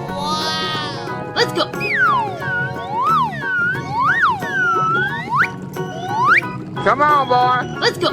Wow! Let's go! Come on, boy. Let's go!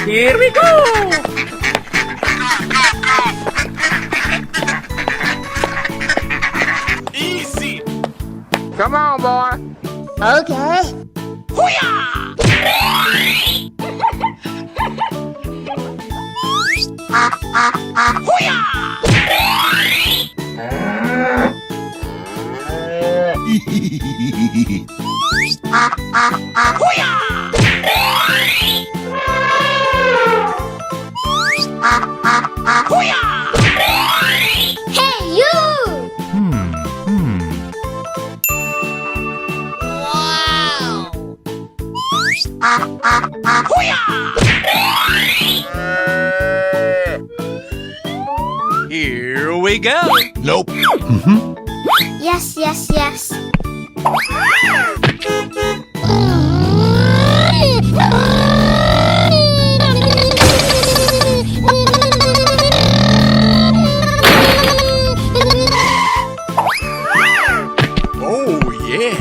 Here we go! Easy. Come on, boy. Okay. Hey, you! Here we go. Nope. Yes, yes, yes. Oh, yeah.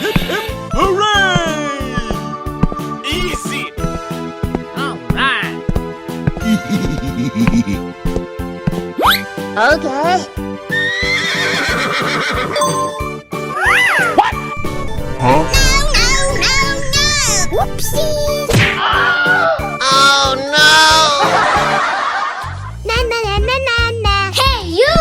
Hip, hip, hooray! Easy. All right. Okay. Huh? No, no, no! Whoopsies! Oh, no. Na na na na na na! Hey, you!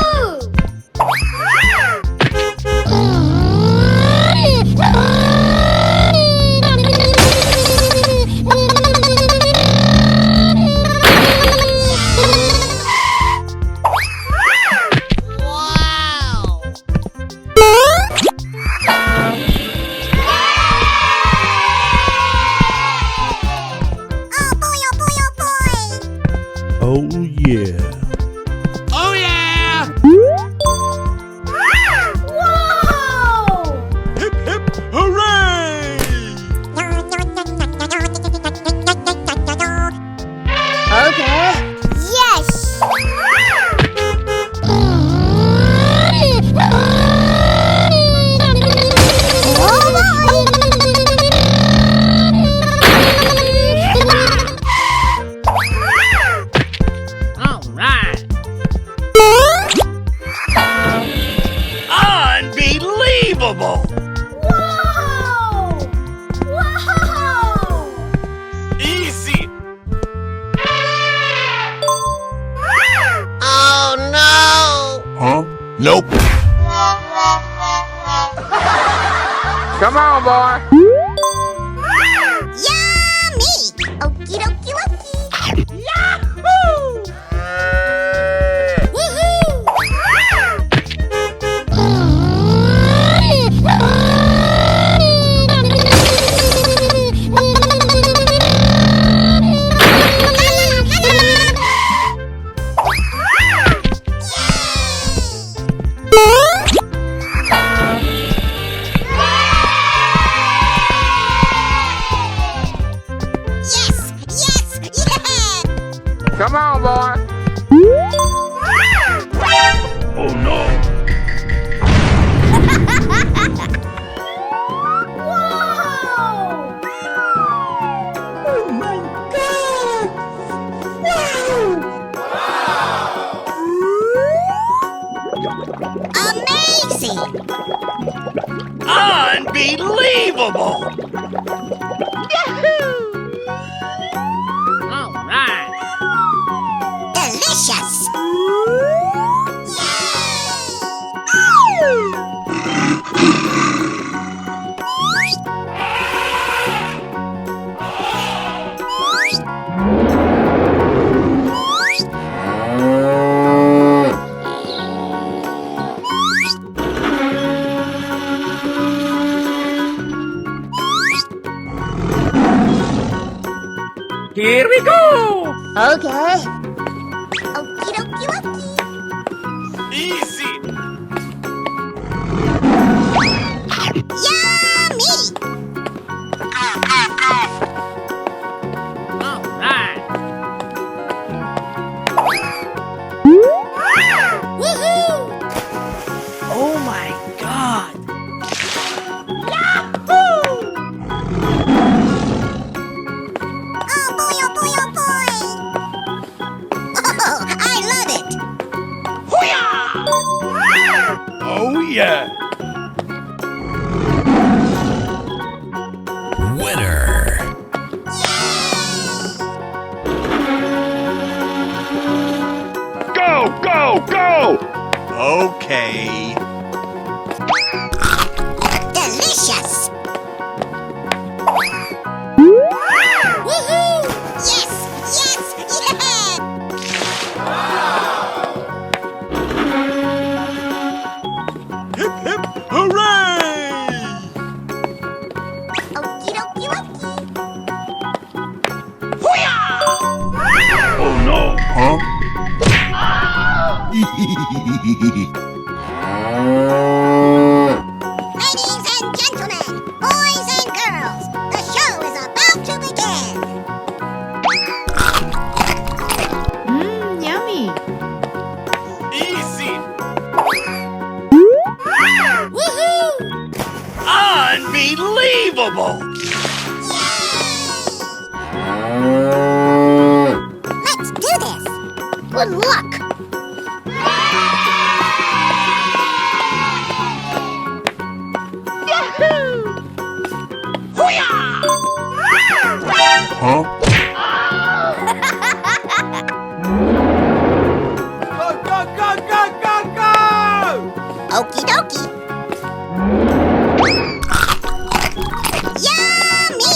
Wow! Come on, boy. Yummy! Okie dokie dokie. Yes! Yes! Yeah! Come on, boy. Oh no. Oh my God! Wow! Amazing! Unbelievable! All right. Delicious! Here we go. Okay. Okie dokie dokie. Easy! Yummy! All right. Woohoo! Oh my God. Oh boy, oh boy, oh boy! Oh, I love it! Oh yeah! Winner! Go, go, go! Okay. Delicious! Woohoo! Yes! Yes! Yeah! Hip, hip, hooray! Okie dokie dokie. Oh no! Huh? Ladies and gentlemen, boys and girls, the show is about to begin. Yummy. Easy! Woohoo! Unbelievable! Let's do this. Good luck. Huh? Okie dokie. Yummy!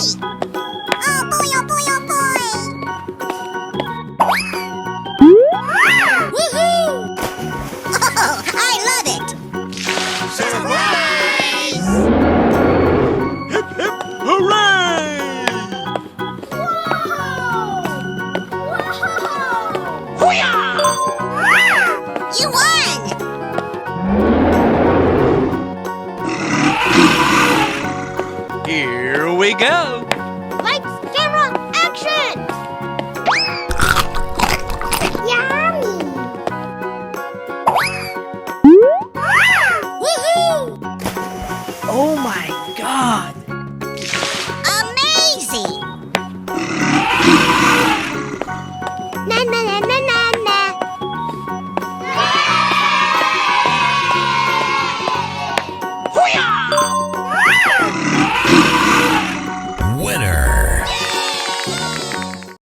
Oh boy, oh boy, oh boy! Woohoo! Oh, I love it! Surprise! Hip, hip, hooray! You won! Here we go!